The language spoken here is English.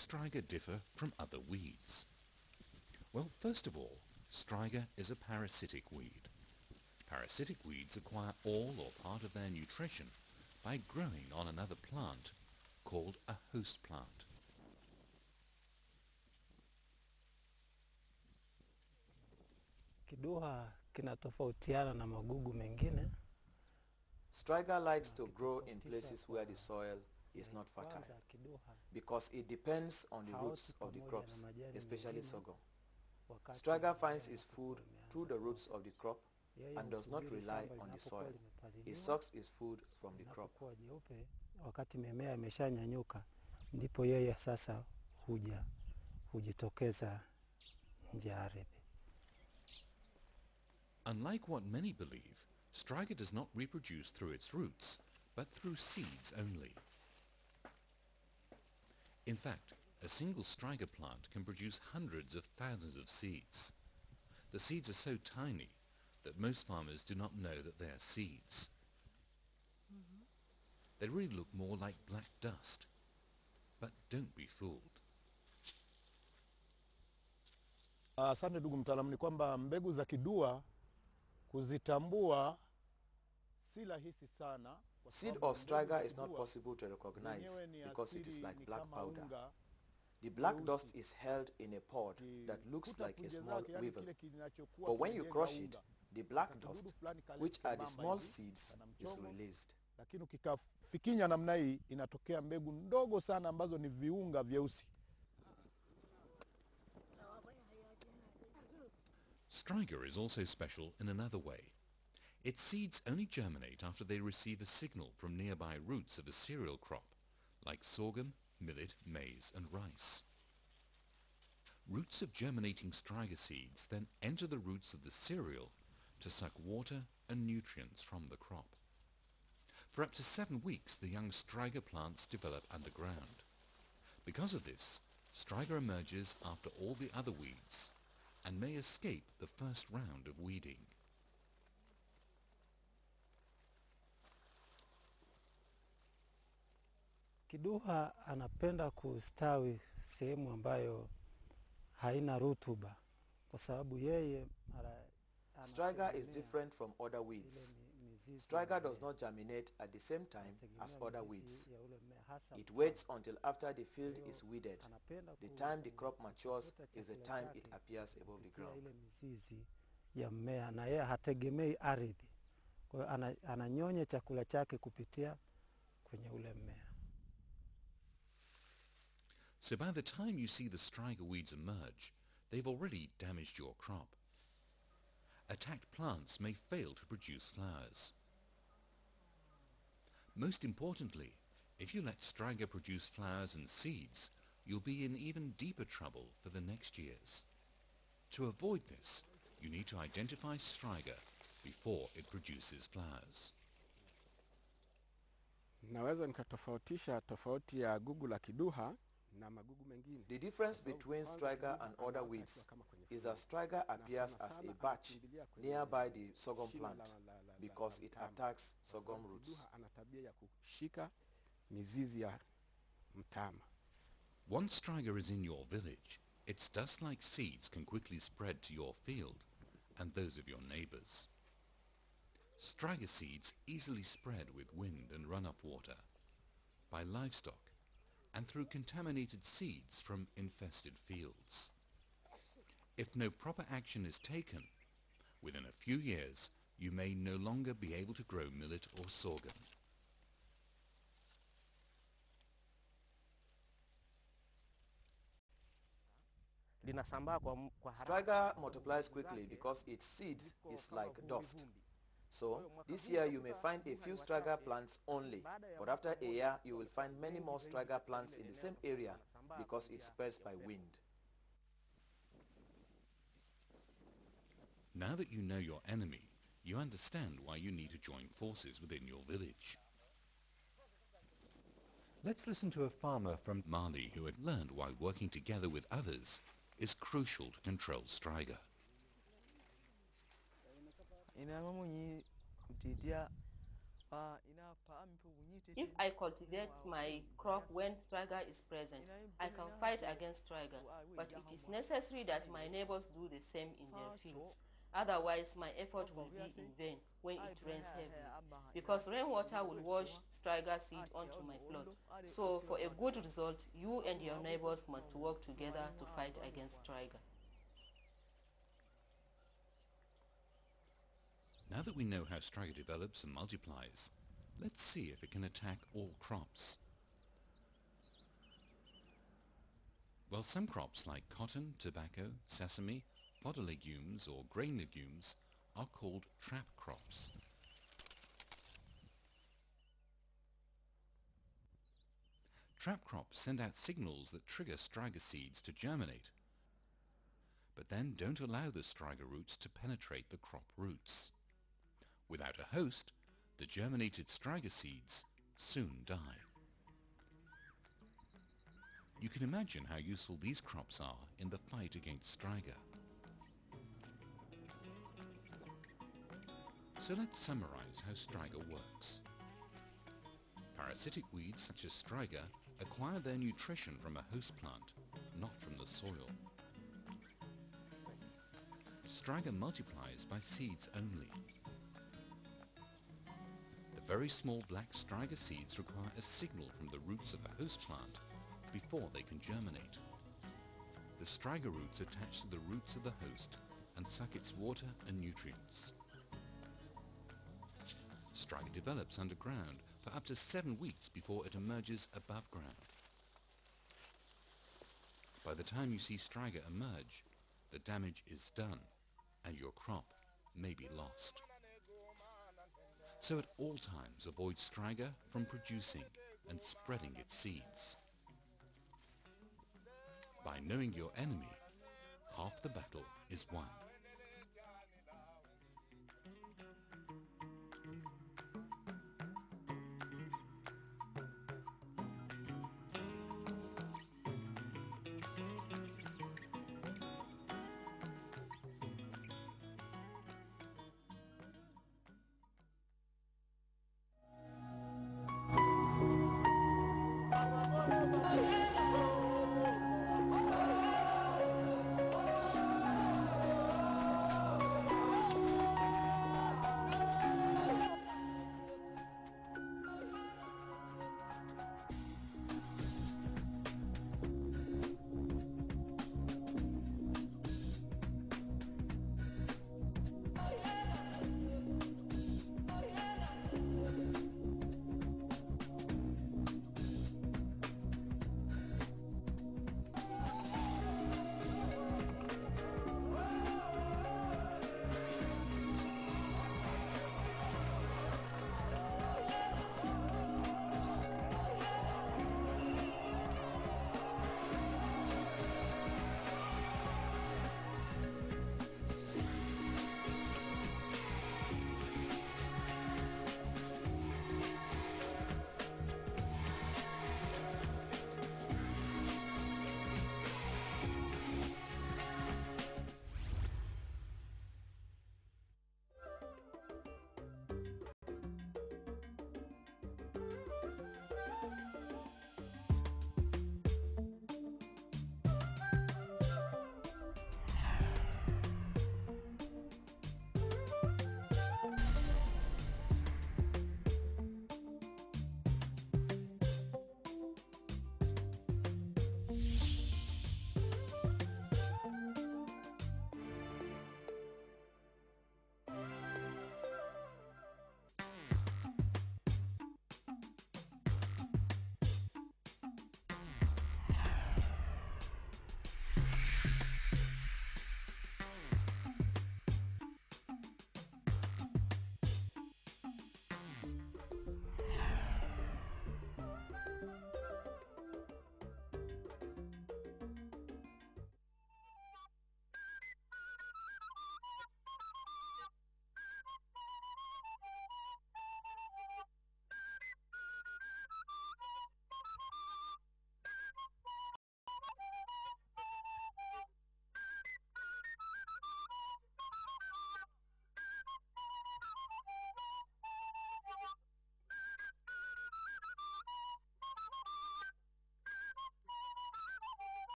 striga differ from other weeds? Well, first of all, striga is a parasitic weed. Parasitic weeds acquire all or part of their nutrition by growing on another plant called a host plant. Kiduha kinatofautiana na magugu mengine. Striga likes to grow in places where the soil is not fertile because it depends on the roots of the crops, especially sorghum. Striga finds its food through the roots of the crop and does not rely on the soil. It sucks its food from the crop. Wakati mimea imeshanyanyuka ndipo yeye sasa hujitokeza nje ya ardhi. Unlike what many believe, striga does not reproduce through its roots, but through seeds only. In fact, a single striga plant can produce hundreds of thousands of seeds. The seeds are so tiny that most farmers do not know that they are seeds. They really look more like black dust. But don't be fooled. Asante ndugu mtaalamu, ni kwamba mbegu za kidua kuzitambua si rahisi sana. Seed of striga is not possible to recognize because it is like black powder. The black dust is held in a pod that looks like a small weevil. But when you crush it, the black dust, which are the small seeds, is released. Lakini ukikafikinya namna hii inatokea mbegu ndogo sana ambazo ni viunga vyeusi. Striga is also special in another way. Its seeds only germinate after they receive a signal from nearby roots of a cereal crop, like sorghum, millet, maize and rice. Roots of germinating striga seeds then enter the roots of the cereal to suck water and nutrients from the crop. For up to 7 weeks the young striga plants develop underground. Because of this, striga emerges after all the other weeds and may escape the first round of weeding. Kiduha anapenda kustawi sehemu ambayo haina rutuba kwa sababu yeye Striga is different from other weeds. Striga does not germinate at the same time as other weeds. It waits until after the field is weeded. The time the crop matures is the time it appears above the ground. Ya mmea na yeye hategemei ardhi. Kwa hiyo ananyonya chakula chake kupitia kwenye ule mmea. So by the time you see the striga weeds emerge, they've already damaged your crop. Attacked plants may fail to produce flowers. Most importantly, if you let striga produce flowers and seeds, you'll be in even deeper trouble for the next years. To avoid this, you need to identify striga before it produces flowers. Naweza nikatofautisha tofauti ya gugu la kiduha. The difference between striga and other weeds is that striga appears as a batch nearby the sorghum plant because it attacks sorghum roots. Once striga is in your village, its dust-like seeds can quickly spread to your field and those of your neighbors. Striga seeds easily spread with wind and run-up water, by livestock, and through contaminated seeds from infested fields. If no proper action is taken, within a few years you may no longer be able to grow millet or sorghum. Striga multiplies quickly because its seed is like dust. So this year you may find a few striga plants only, but after a year you will find many more striga plants in the same area because it spreads by wind. Now that you know your enemy, you understand why you need to join forces within your village. Let's listen to a farmer from Mali who had learned why working together with others is crucial to control striga. If I cultivate my crop when striga is present, I can fight against striga, but it is necessary that my neighbors do the same in their fields. Otherwise, my effort will be in vain when it rains heavily, because rainwater will wash striga seed onto my plot. So, for a good result, you and your neighbors must work together to fight against striga. Now that we know how striga develops and multiplies, let's see if it can attack all crops. Well, some crops like cotton, tobacco, sesame, fodder legumes or grain legumes are called trap crops. Trap crops send out signals that trigger striga seeds to germinate, but then don't allow the striga roots to penetrate the crop roots. Without a host, the germinated striga seeds soon die. You can imagine how useful these crops are in the fight against striga. So let's summarize how striga works. Parasitic weeds such as striga acquire their nutrition from a host plant, not from the soil. Striga multiplies by seeds only. The very small black striga seeds require a signal from the roots of a host plant before they can germinate. The striga roots attach to the roots of the host and suck its water and nutrients. Striga develops underground for up to 7 weeks before it emerges above ground. By the time you see striga emerge, the damage is done and your crop may be lost. So at all times avoid striga from producing and spreading its seeds. By knowing your enemy, half the battle is won.